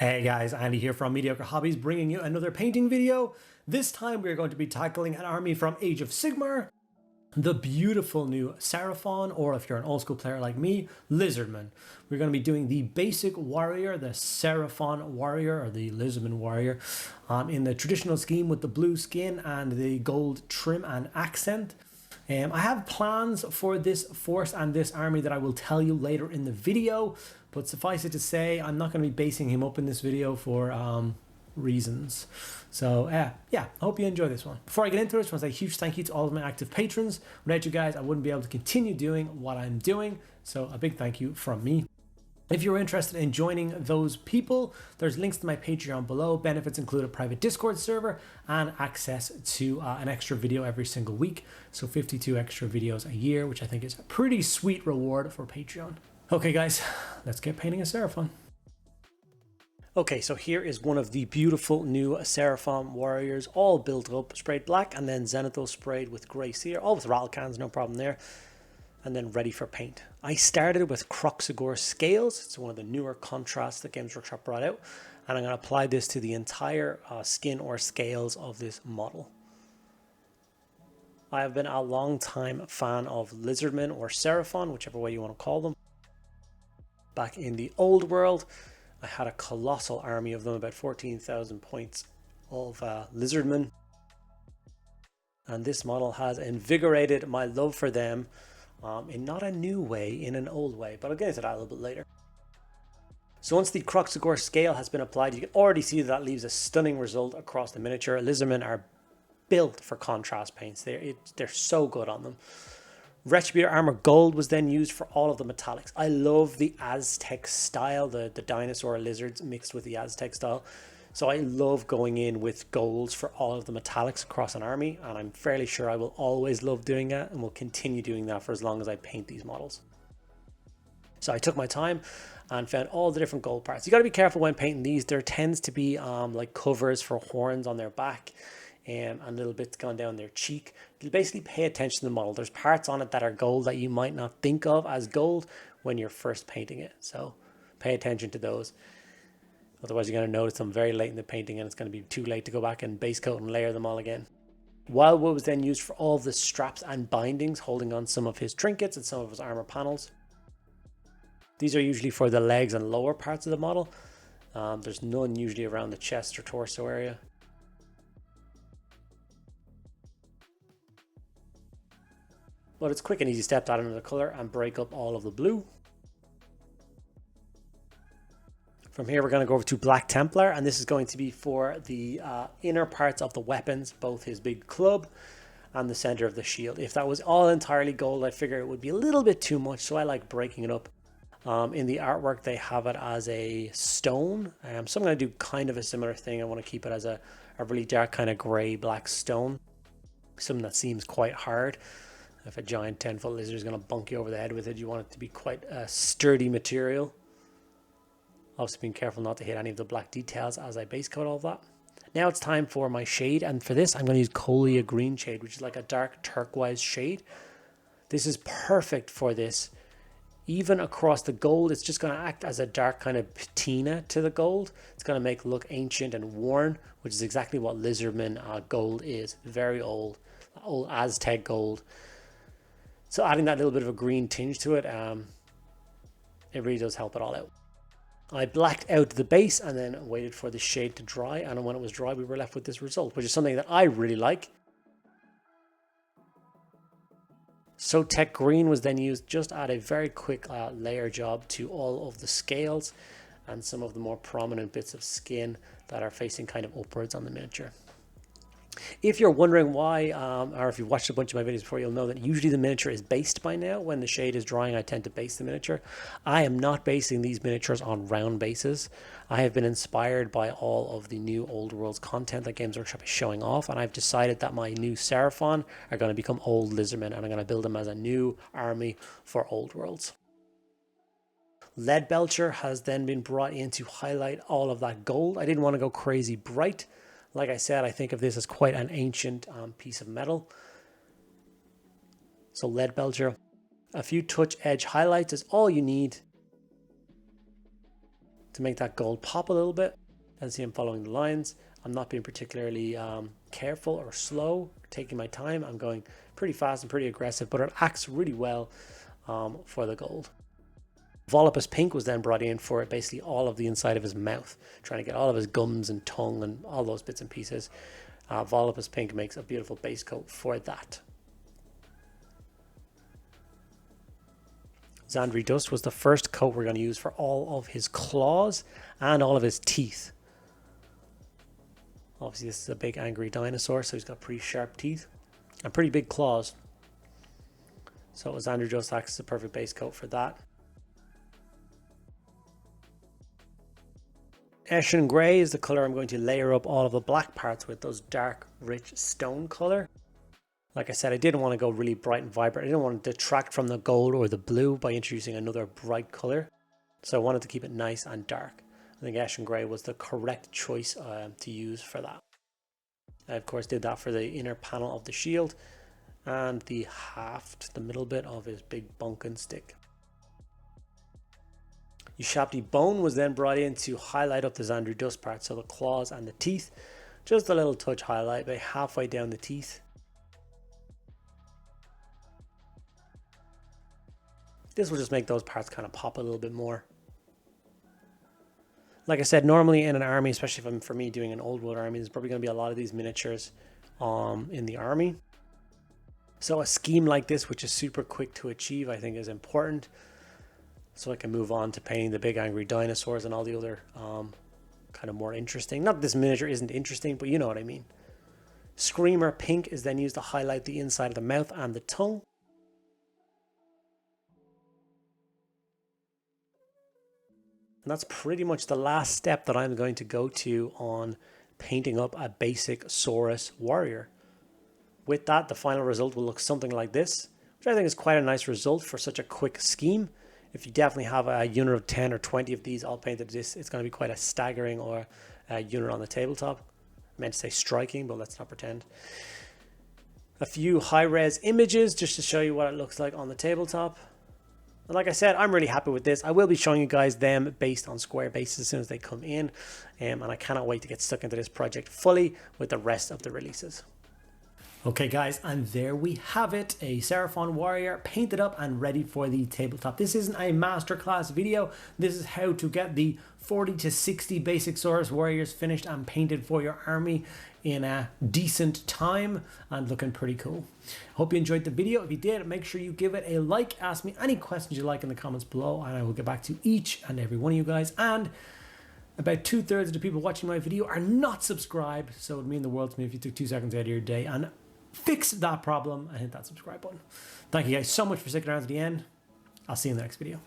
Hey guys, Andy here from Mediocre Hobbies, bringing you another painting video. This time we're going to be tackling an army from Age of Sigmar, the beautiful new Seraphon, or if you're an old school player like me, Lizardman. We're going to be doing the basic warrior, the Seraphon warrior, or the Lizardman warrior, in the traditional scheme with the blue skin and the gold trim and accent. I have plans for this force and this army that I will tell you later in the video, but suffice it to say, I'm not going to be basing him up in this video for reasons. So yeah, I hope you enjoy this one. Before I get into it, I just want to say a huge thank you to all of my active patrons. Without you guys, I wouldn't be able to continue doing what I'm doing, so a big thank you from me. If you're interested in joining those people, there's links to my Patreon below. Benefits include a private Discord server and access to an extra video every single week. So 52 extra videos a year, which I think is a pretty sweet reward for Patreon. Okay guys, let's get painting a Seraphon. Okay, so here is one of the beautiful new Seraphon warriors, all built up, sprayed black and then zenithal sprayed with Grey Seer, all with rattle cans, no problem there. And then ready for paint. I started with Croxagore Scales. It's one of the newer contrasts that Games Workshop brought out. And I'm going to apply this to the entire skin or scales of this model. I have been a long time fan of Lizardmen or Seraphon, whichever way you want to call them. Back in the old world, I had a colossal army of them, about 14,000 points of Lizardmen. And this model has invigorated my love for them. In not a new way, in an old way, but I'll get into that a little bit later. So once the Croxagore scale has been applied, you can already see that leaves a stunning result across the miniature. Lizardmen are built for contrast paints. They're so good on them. Retributor Armor Gold was then used for all of the metallics. I love the Aztec style, the dinosaur lizards mixed with the Aztec style. So I love going in with golds for all of the metallics across an army, and I'm fairly sure I will always love doing that and will continue doing that for as long as I paint these models. So I took my time and found all the different gold parts. You got to be careful when painting these. There tends to be like covers for horns on their back and little bits going down their cheek. You basically pay attention to the model. There's parts on it that are gold that you might not think of as gold when you're first painting it. So pay attention to those. Otherwise, you're going to notice them very late in the painting and it's going to be too late to go back and base coat and layer them all again. Wildwood was then used for all of the straps and bindings, holding on some of his trinkets and some of his armor panels. These are usually for the legs and lower parts of the model. There's none usually around the chest or torso area. But it's quick and easy step to add another color and break up all of the blue. From here, we're going to go over to Black Templar, and this is going to be for the inner parts of the weapons, both his big club and the center of the shield. If that was all entirely gold, I figure it would be a little bit too much, so I like breaking it up. In the artwork, they have it as a stone, so I'm going to do kind of a similar thing. I want to keep it as a really dark kind of gray black stone, something that seems quite hard. If a giant 10-foot lizard is going to bunk you over the head with it, you want it to be quite a sturdy material. Obviously being careful not to hit any of the black details as I base coat all of that. Now it's time for my shade, and for this I'm going to use Colia Green shade, which is like a dark turquoise shade. This is perfect for this. Even across the gold, it's just going to act as a dark kind of patina to the gold. It's going to make it look ancient and worn, which is exactly what Lizardman gold is. Very old Aztec gold. So adding that little bit of a green tinge to it, it really does help it all out. I blacked out the base and then waited for the shade to dry, and when it was dry we were left with this result, which is something that I really like. So Tech Green was then used just to add a very quick layer job to all of the scales and some of the more prominent bits of skin that are facing kind of upwards on the miniature. If you're wondering why, or if you've watched a bunch of my videos before, you'll know that usually the miniature is based by now. When the shade is drying, I tend to base the miniature. I am not basing these miniatures on round bases. I have been inspired by all of the new Old Worlds content that Games Workshop is showing off, and I've decided that my new Seraphon are going to become old Lizardmen, and I'm going to build them as a new army for Old Worlds. Lead Belcher has then been brought in to highlight all of that gold. I didn't want to go crazy bright. Like I said, I think of this as quite an ancient piece of metal. So Lead Belcher, a few touch edge highlights is all you need to make that gold pop a little bit. As see, I'm following the lines. I'm not being particularly careful or slow, taking my time. I'm going pretty fast and pretty aggressive, but it acts really well for the gold. Volupus Pink was then brought in for basically all of the inside of his mouth, trying to get all of his gums and tongue and all those bits and pieces. Volupus Pink makes a beautiful base coat for that. Xandri Dust was the first coat we're going to use for all of his claws and all of his teeth. Obviously this is a big angry dinosaur, so he's got pretty sharp teeth and pretty big claws. So Xandri Dust acts as a perfect base coat for that. Eshin Grey is the colour I'm going to layer up all of the black parts with, those dark, rich stone colour. Like I said, I didn't want to go really bright and vibrant. I didn't want to detract from the gold or the blue by introducing another bright colour. So I wanted to keep it nice and dark. I think Eshin Grey was the correct choice to use for that. I of course did that for the inner panel of the shield and the haft, the middle bit of his big bunkin stick. Ushabti Bone was then brought in to highlight up the Xandri Dust part, so the claws and the teeth. Just a little touch highlight about halfway down the teeth. This will just make those parts kind of pop a little bit more. Like I said, normally in an army, especially if I'm, for me, doing an old world army, there's probably going to be a lot of these miniatures in the army. So a scheme like this, which is super quick to achieve, I think is important. So I can move on to painting the big angry dinosaurs and all the other kind of more interesting. Not that this miniature isn't interesting, but you know what I mean. Screamer Pink is then used to highlight the inside of the mouth and the tongue. And that's pretty much the last step that I'm going to go to on painting up a basic Saurus Warrior. With that, the final result will look something like this, which I think is quite a nice result for such a quick scheme. If you definitely have a unit of 10 or 20 of these all painted this, it's going to be quite a staggering or a unit on the tabletop. I meant to say striking, but let's not pretend. A few high-res images just to show you what it looks like on the tabletop. And like I said, I'm really happy with this. I will be showing you guys them based on square bases as soon as they come in. And I cannot wait to get stuck into this project fully with the rest of the releases. Okay guys, and there we have it, a Seraphon Warrior painted up and ready for the tabletop. This isn't a masterclass video. This is how to get the 40 to 60 basic Saurus Warriors finished and painted for your army in a decent time and looking pretty cool. Hope you enjoyed the video. If you did, make sure you give it a like. Ask me any questions you like in the comments below and I will get back to each and every one of you guys. And about 2/3 of the people watching my video are not subscribed, so it would mean the world to me if you took 2 seconds out of your day and fix that problem and hit that subscribe button. Thank you guys so much for sticking around to the end. I'll see you in the next video.